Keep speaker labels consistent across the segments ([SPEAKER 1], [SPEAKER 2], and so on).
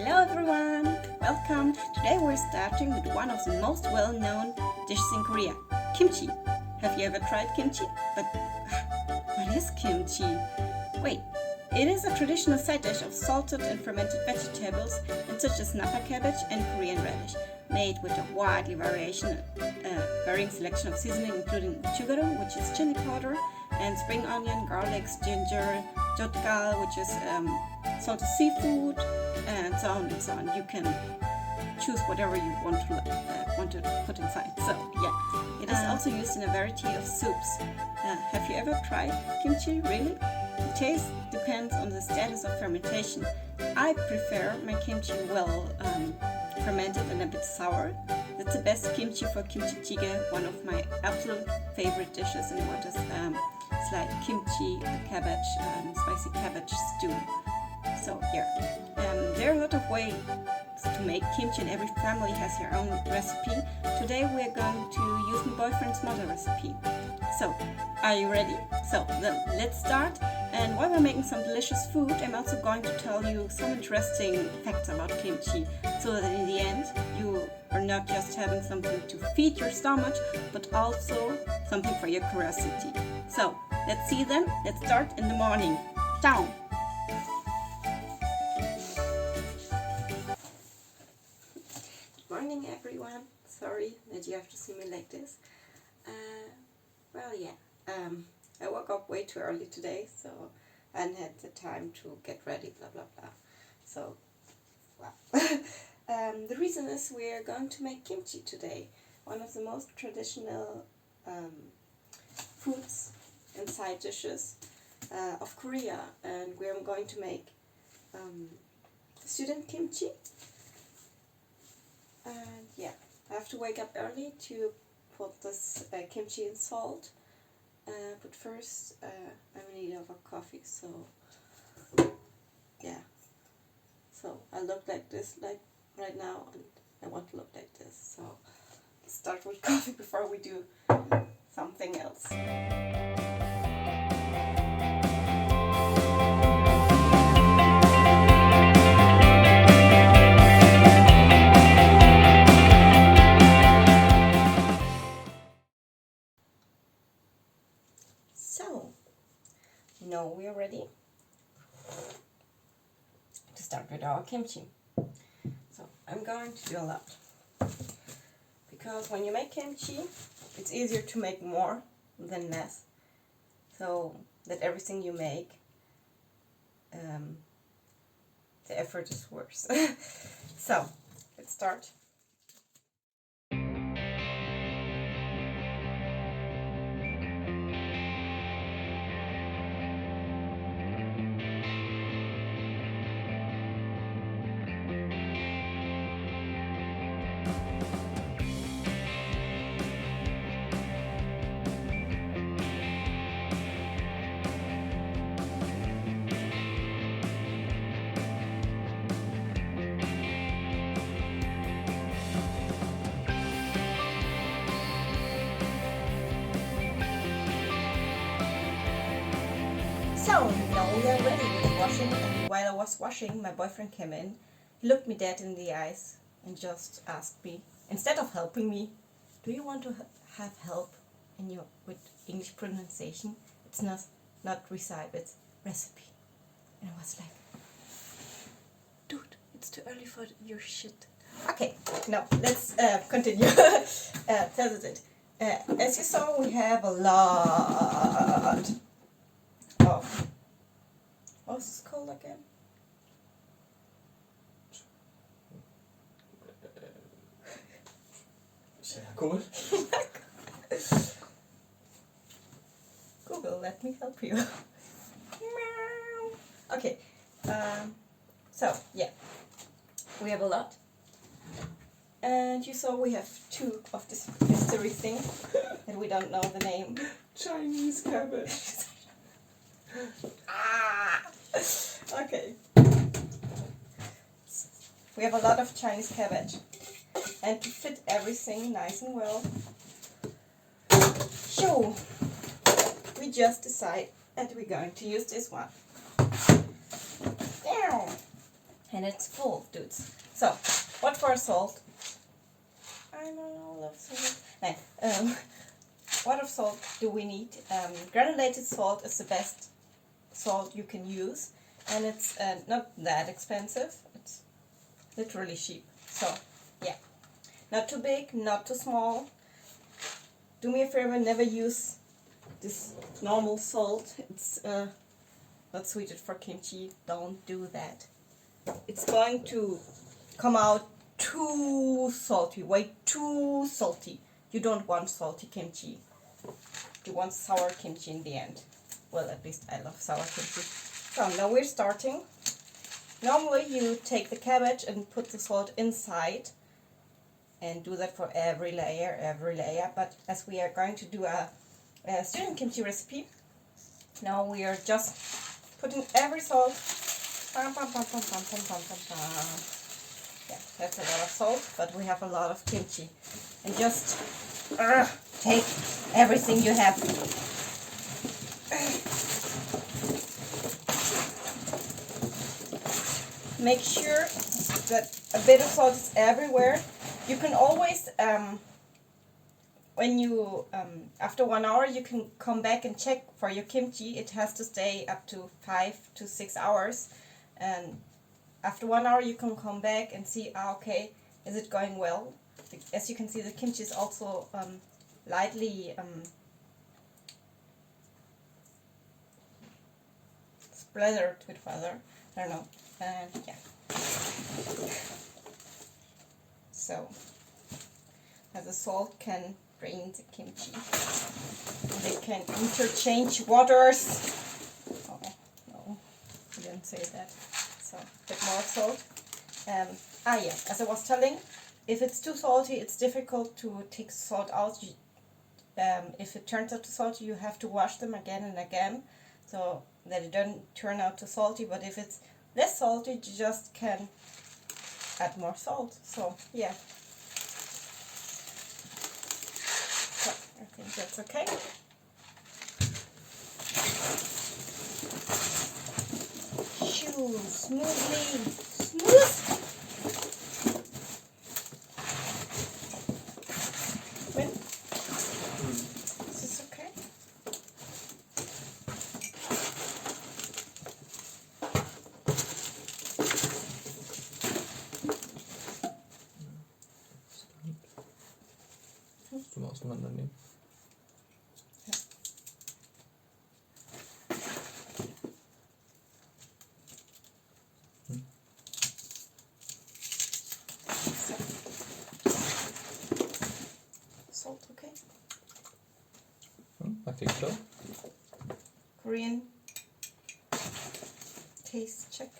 [SPEAKER 1] Hello everyone! Welcome! Today we're starting with one of the most well-known dishes in Korea, kimchi. Have you ever tried kimchi? But what is kimchi? Wait, it is a traditional side dish of salted and fermented vegetables such as napa cabbage and Korean radish, made with a widely varying selection of seasoning including chugarum, which is chili powder, and spring onion, garlic, ginger, jotgal, which is salted seafood, and so on and so on. You can choose whatever you want to put inside. So yeah, it is also used in a variety of soups. Have you ever tried kimchi? Really? The taste depends on the status of fermentation. I prefer my kimchi well fermented and a bit sour. That's the best kimchi for kimchi jjigae, one of my absolute favorite dishes, and what is it's like kimchi, cabbage, spicy cabbage stew. So here, there are a lot of ways to make kimchi, and every family has their own recipe. Today we are going to use my boyfriend's mother recipe. So, are you ready? So then let's start. And while we're making some delicious food, I'm also going to tell you some interesting facts about kimchi, so that in the end you are not just having something to feed your stomach, but also something for your curiosity. So let's see then. Let's start in the morning. Ciao! Good morning everyone. Sorry that you have to see me like this. I woke up way too early today, so I hadn't had the time to get ready, blah blah blah. So, the reason is we're going to make kimchi today, one of the most traditional foods and side dishes of Korea, and we're going to make student kimchi. And yeah, I have to wake up early to put this kimchi in salt. But first, I'm in need of a coffee, so yeah. So I look like this, like right now, and I want to look like this. So let's start with coffee before we do something else. So, now we are ready to start with our kimchi. So I'm going to do a lot, because when you make kimchi, it's easier to make more than less, so that everything you make, the effort is worse. So let's start. So, now we are ready with washing, and while I was washing, my boyfriend came in. He looked me dead in the eyes and just asked me, instead of helping me, do you want to have help with English pronunciation? It's not recite, it's recipe. And I was like, dude, it's too early for your shit. Okay, now let's continue. That's it. As you saw, we have a lot of, what's this called again?
[SPEAKER 2] Cool.
[SPEAKER 1] Google, let me help you. Okay, so yeah, we have a lot, and you saw we have two of this mystery thing that we don't know the name.
[SPEAKER 2] Chinese cabbage.
[SPEAKER 1] Okay. We have a lot of Chinese cabbage, and to fit everything nice and well, so we just decide that we're going to use this one. and it's full, dudes. So, what for salt? I don't know, love salt. No, what of salt do we need? Granulated salt is the best salt you can use, and it's not that expensive. It's literally cheap. So, yeah, not too big, not too small. Do me a favor, never use this normal salt. It's not suited for kimchi. Don't do that. It's going to come out too salty, way too salty. You don't want salty kimchi. You want sour kimchi in the end. Well, at least I love sour kimchi. So now we're starting. Normally you take the cabbage and put the salt inside and do that for every layer. But as we are going to do a student kimchi recipe, now we are just putting every salt. Bam, bam, bam, bam, bam, bam, bam, bam, bam. Yeah, that's a lot of salt, but we have a lot of kimchi. And just take everything you have. Make sure that a bit of salt is everywhere. You can always, when you, after 1 hour, you can come back and check for your kimchi. It has to stay up to 5 to 6 hours. And after 1 hour, you can come back and see, okay, is it going well? As you can see, the kimchi is also lightly splattered with water. I don't know. And yeah. So, as the salt can drain the kimchi. They can interchange waters. Oh, no, I didn't say that. So, a bit more salt. Yeah, as I was telling, if it's too salty, it's difficult to take salt out. If it turns out too salty, you have to wash them again and again, so that it doesn't turn out too salty. But if it's less salty, you just can add more salt. So yeah, so I think that's okay. Chew smoothly, smooth. Win? Is this okay?
[SPEAKER 2] Du må auseinandernehmen.
[SPEAKER 1] Salt, okay?
[SPEAKER 2] I think so.
[SPEAKER 1] Korean taste check.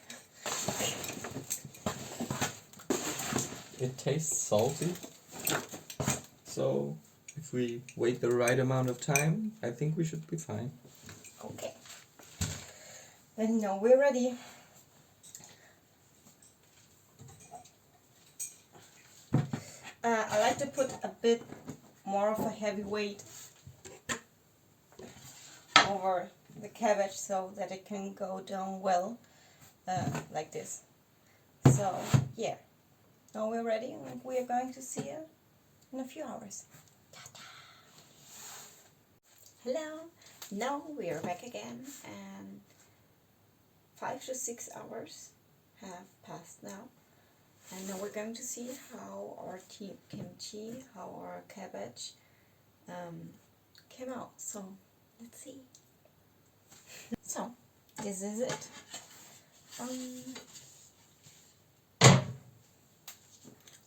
[SPEAKER 2] It tastes salty. So, if we wait the right amount of time, I think we should be fine.
[SPEAKER 1] Okay. Then now we're ready. I like to put a bit more of a heavy weight over the cabbage so that it can go down well, like this. So yeah, now we're ready and we are going to see it in a few hours. Ta-ta. Hello, now we are back again, and 5 to 6 hours have passed now. And now we're going to see how our kimchi, how our cabbage came out. So let's see. So this is it.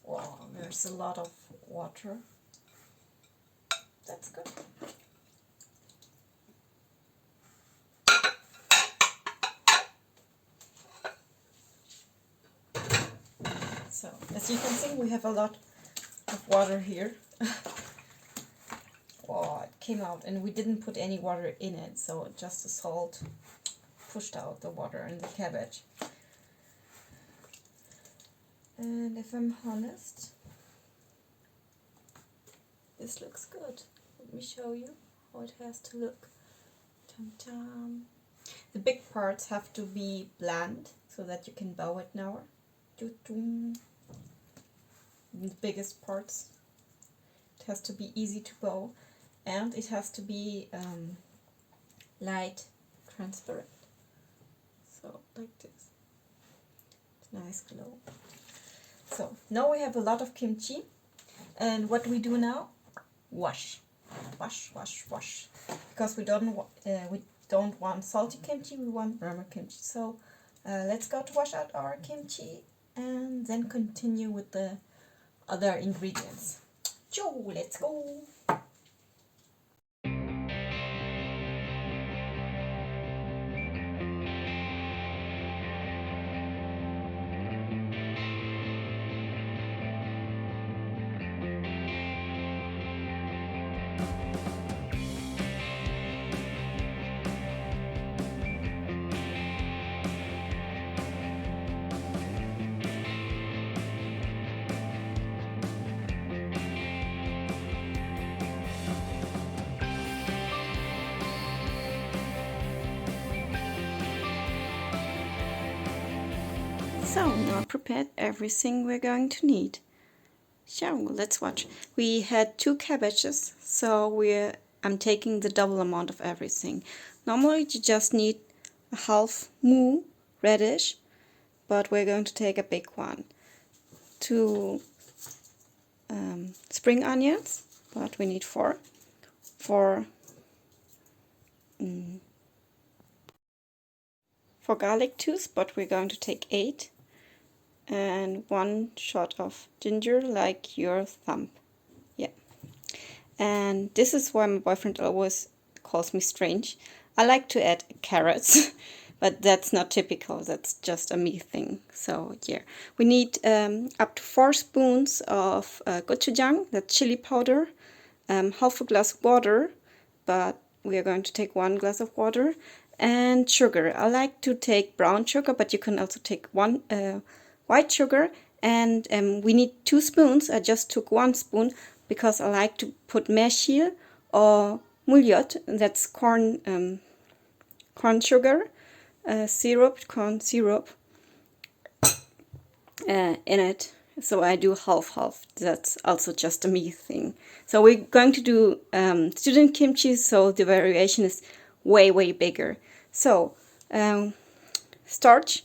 [SPEAKER 1] Wow, there's a lot of water. That's good. So, as you can see, we have a lot of water here. Oh, it came out, and we didn't put any water in it, so just the salt pushed out the water in the cabbage. And if I'm honest, this looks good. Let me show you how it has to look. Tam-tam. The big parts have to be bland so that you can bow it now. The biggest parts. It has to be easy to bow, and it has to be light transparent. So like this. Nice glow. So now we have a lot of kimchi, and what we do now? Wash, wash, because we don't want salty kimchi. We want warmer kimchi. So let's go to wash out our kimchi, and then continue with the other ingredients. Joe, let's go. So now I prepared everything we're going to need. So let's watch. We had 2 cabbages, so I'm taking the double amount of everything. Normally you just need a half mu radish, but we're going to take a big one. 2 spring onions, but we need 4. 4 garlic tooth, but we're going to take 8. And 1 shot of ginger, like your thumb. Yeah. And this is why my boyfriend always calls me strange. I like to add carrots, but that's not typical. That's just a me thing. So yeah, we need up to 4 spoons of gochujang, that's chili powder, half a glass of water, but we are going to take 1 glass of water, and sugar. I like to take brown sugar, but you can also take white sugar, and we need 2 spoons. I just took 1 spoon because I like to put meshil or mulyot, that's corn sugar, corn syrup in it. So I do half. That's also just a me thing. So we're going to do student kimchi, so the variation is way bigger. So starch,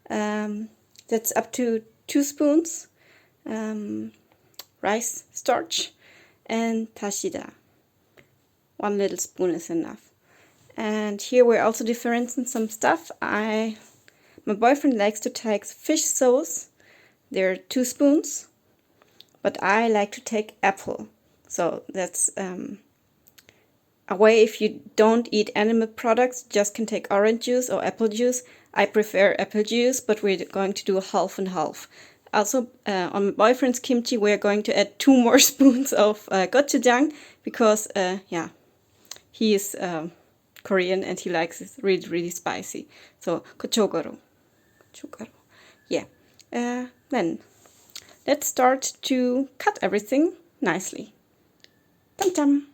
[SPEAKER 1] that's up to 2 spoons, rice starch, and tashida. 1 little spoon is enough. And here we're also differencing some stuff. My boyfriend likes to take fish sauce. There are 2 spoons, but I like to take apple. So that's a way, if you don't eat animal products, just can take orange juice or apple juice. I prefer apple juice, but we're going to do half and half. Also, on my boyfriend's kimchi, we're going to add 2 more spoons of gochujang, because, yeah, he is Korean and he likes it really spicy. So, gochogoro. Yeah. Then, let's start to cut everything nicely. Tam-tam!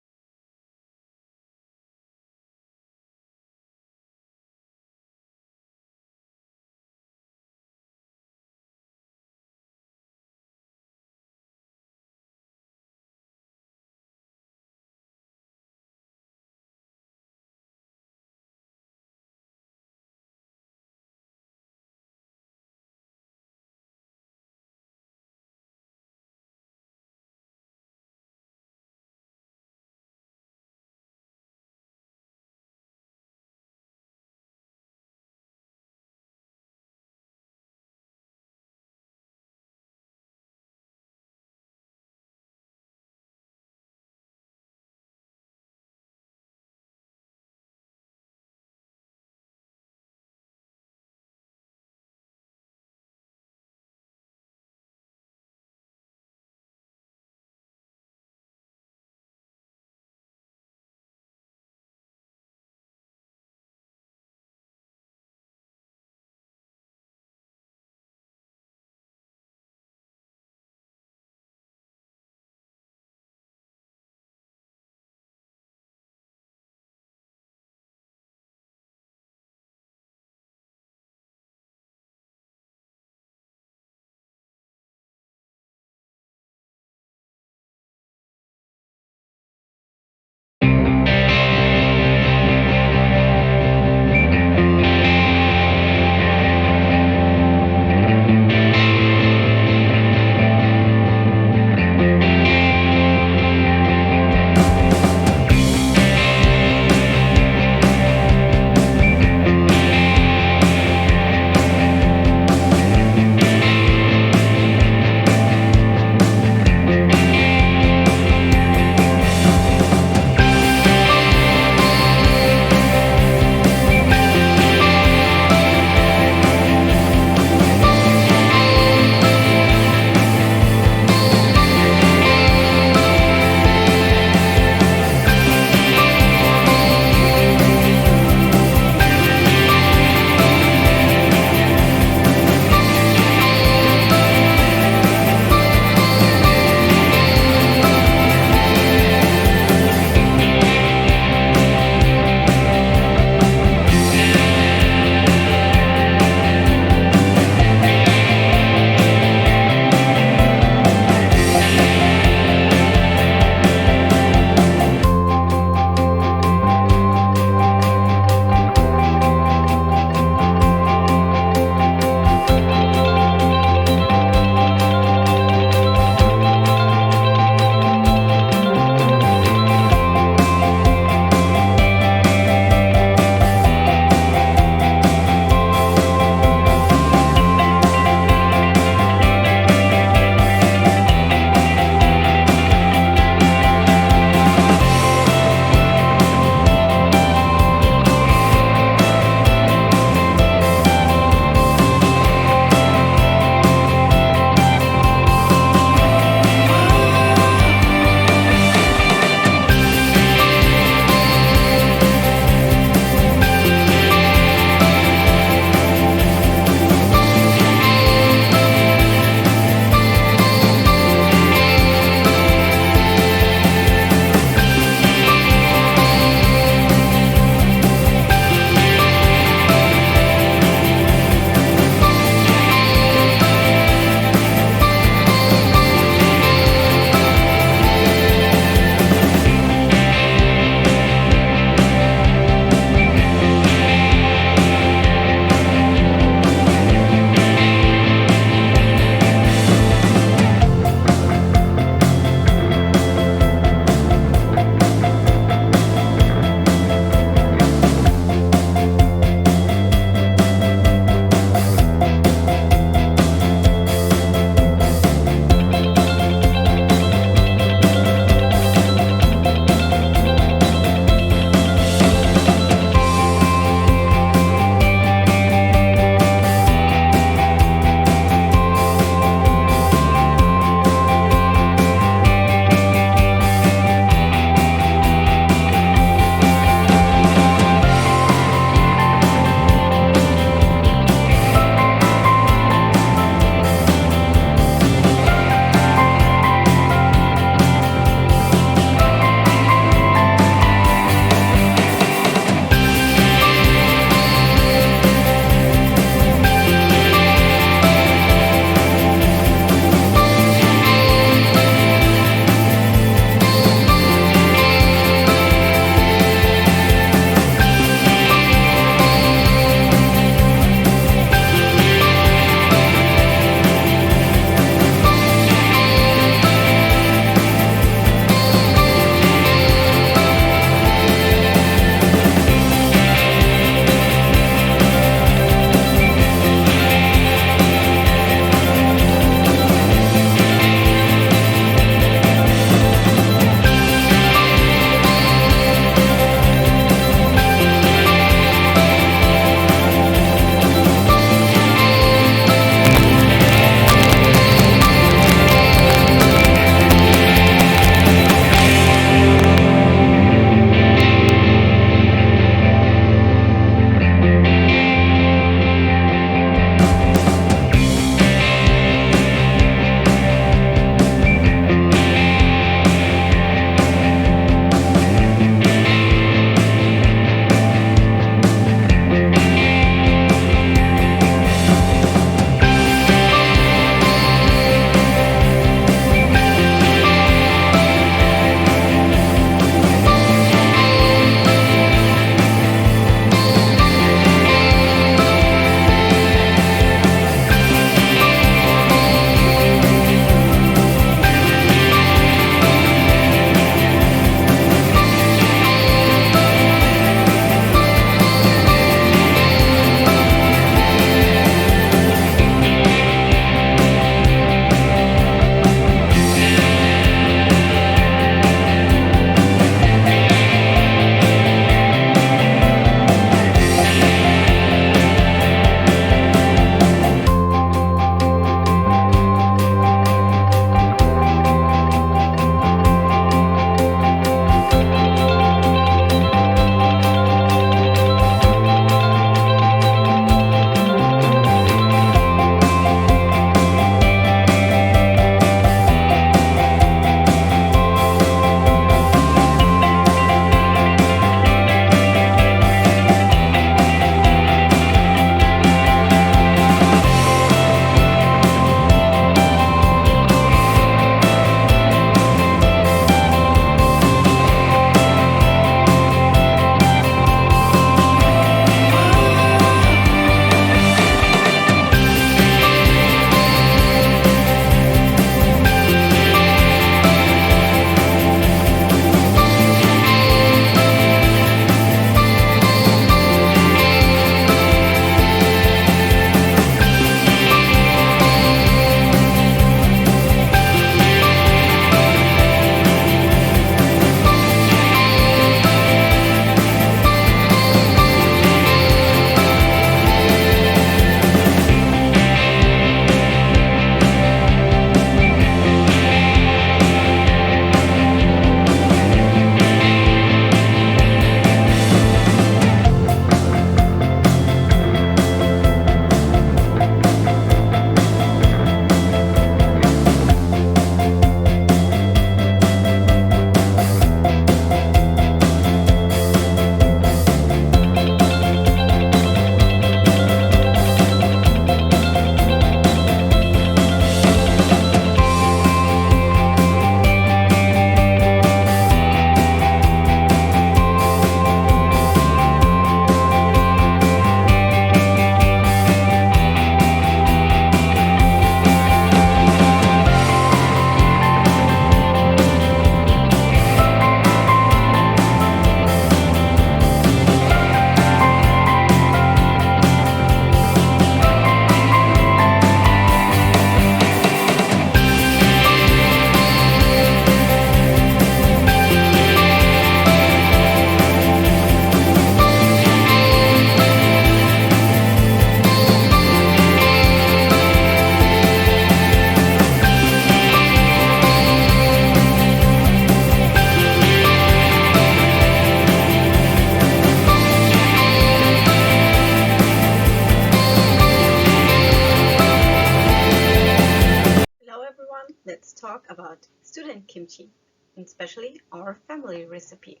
[SPEAKER 1] let's talk about student kimchi, and especially our family recipe.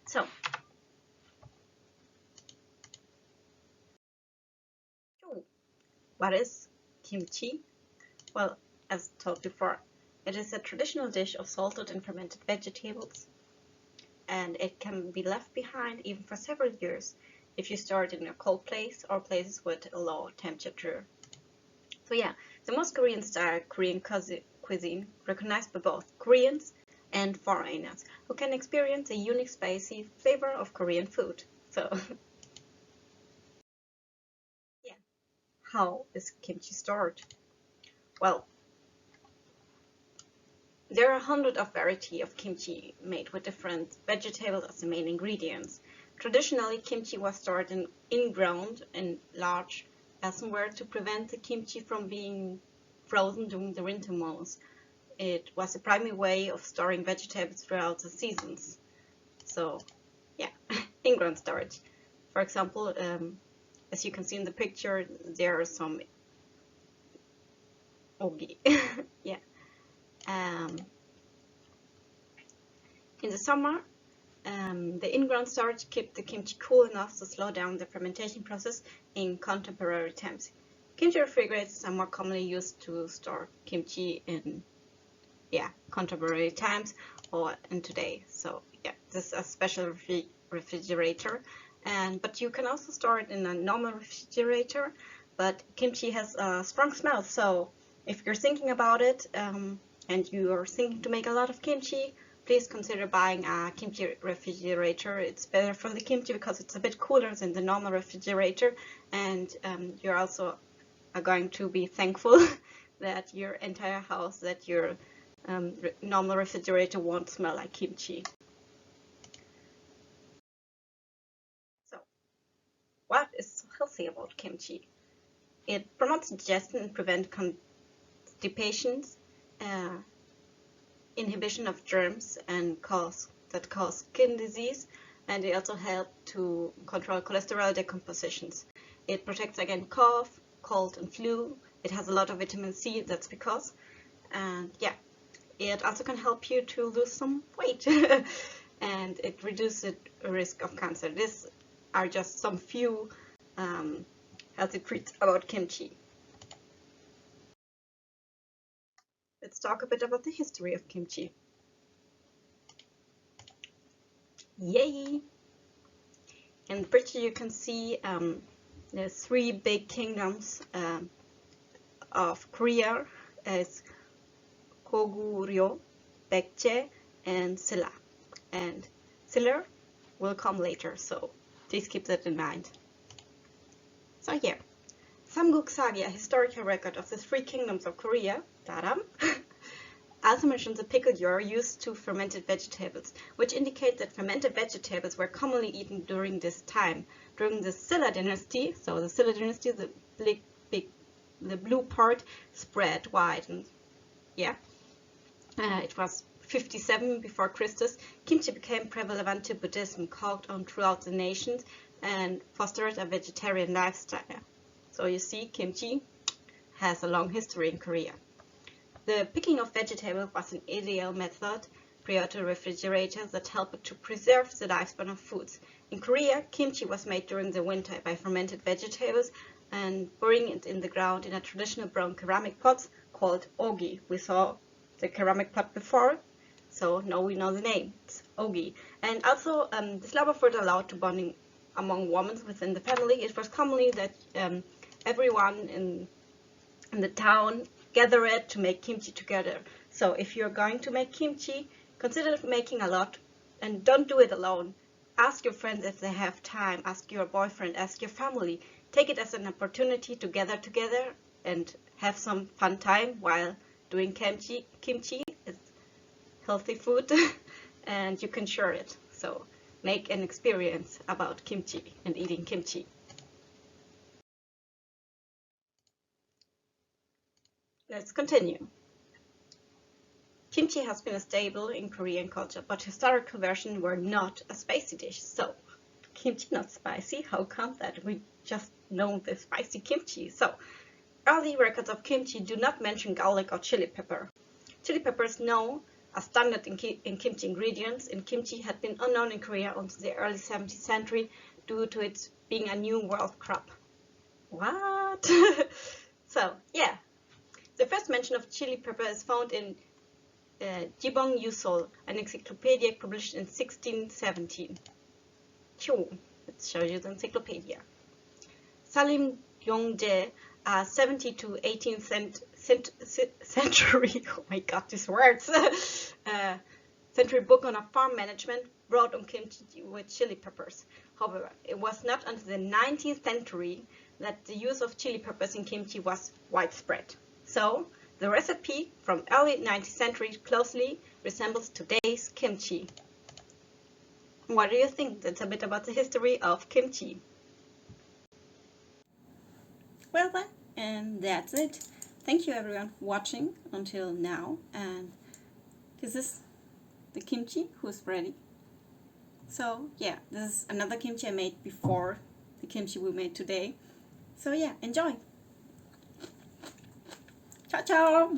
[SPEAKER 1] So, what is kimchi? Well, as told before, it is a traditional dish of salted and fermented vegetables, and it can be left behind even for several years if you store it in a cold place or places with a low temperature. So yeah, the most Korean style Korean cuisine recognized by both Koreans and foreigners who can experience a unique spicy flavor of Korean food. So yeah, how is kimchi stored? Well, there are hundreds of varieties of kimchi made with different vegetables as the main ingredients. Traditionally, kimchi was stored in-ground in large earthenware to prevent the kimchi from being frozen during the winter months. It was a primary way of storing vegetables throughout the seasons. So, yeah, in-ground storage. For example, as you can see in the picture, there are some ogi. Yeah. In the summer, the in-ground storage kept the kimchi cool enough to slow down the fermentation process in contemporary times. Kimchi refrigerators are more commonly used to store kimchi in contemporary times or in today. So yeah, this is a special refrigerator, but you can also store it in a normal refrigerator. But kimchi has a strong smell, so if you're thinking about it and you are thinking to make a lot of kimchi, please consider buying a kimchi refrigerator. It's better for the kimchi because it's a bit cooler than the normal refrigerator, and you're also going to be thankful that your entire house, that your normal refrigerator won't smell like kimchi. So, what is so healthy about kimchi? It promotes digestion and prevents constipation, inhibition of germs and cause skin disease, and it also helps to control cholesterol decompositions. It protects against cough, cold, and flu. It has a lot of vitamin C. That's because, and yeah, it also can help you to lose some weight, and it reduces the risk of cancer. These are just some few healthy treats about kimchi. Let's talk a bit about the history of kimchi. Yay! In the picture you can see the three big kingdoms of Korea as Goguryeo, Baekje, and Silla. And Silla will come later, so please keep that in mind. So here, Samguk Sagi, a historical record of the three kingdoms of Korea, Daram, also mentions a pickle jar used to fermented vegetables, which indicate that fermented vegetables were commonly eaten during this time. During the Silla dynasty, so the Silla dynasty, the blue part spread wide, and yeah, it was 57 before Christus. Kimchi became prevalent to Buddhism, caught on throughout the nations, and fostered a vegetarian lifestyle. So you see, kimchi has a long history in Korea. The picking of vegetables was an ideal method prior to refrigerators that helped to preserve the lifespan of foods. In Korea, kimchi was made during the winter by fermented vegetables and burying it in the ground in a traditional brown ceramic pot called ogi. We saw the ceramic pot before, so now we know the name. It's ogi. And also, this love of food allowed to bonding among women within the family. It was commonly that everyone in the town gathered to make kimchi together. So if you're going to make kimchi, consider making a lot and don't do it alone. Ask your friends if they have time, ask your boyfriend, ask your family. Take it as an opportunity to gather together and have some fun time while doing kimchi. Kimchi is healthy food and you can share it. So make an experience about kimchi and eating kimchi. Let's continue. Kimchi has been a staple in Korean culture, but historical versions were not a spicy dish. So, kimchi not spicy? How come that? We just know the spicy kimchi. So, Early records of kimchi do not mention garlic or chili pepper. Chili peppers, known as standard in kimchi ingredients in kimchi, had been unknown in Korea until the early 17th century due to its being a new world crop. What? So, yeah. The first mention of chili pepper is found in Jibong Yusol, an encyclopedia published in 1617. Phew, let's show you the encyclopedia. Salim Yongjae, a 17th to 18th century, oh my god, these words, century book on a farm management, wrote on kimchi with chili peppers. However, it was not until the 19th century that the use of chili peppers in kimchi was widespread. So, the recipe from early 19th century closely resembles today's kimchi. What do you think? That's a bit about the history of kimchi. Well then, and that's it. Thank you everyone for watching until now, and this is the kimchi who's ready. So yeah, this is another kimchi I made before the kimchi we made today. So yeah, enjoy! Ciao ciao!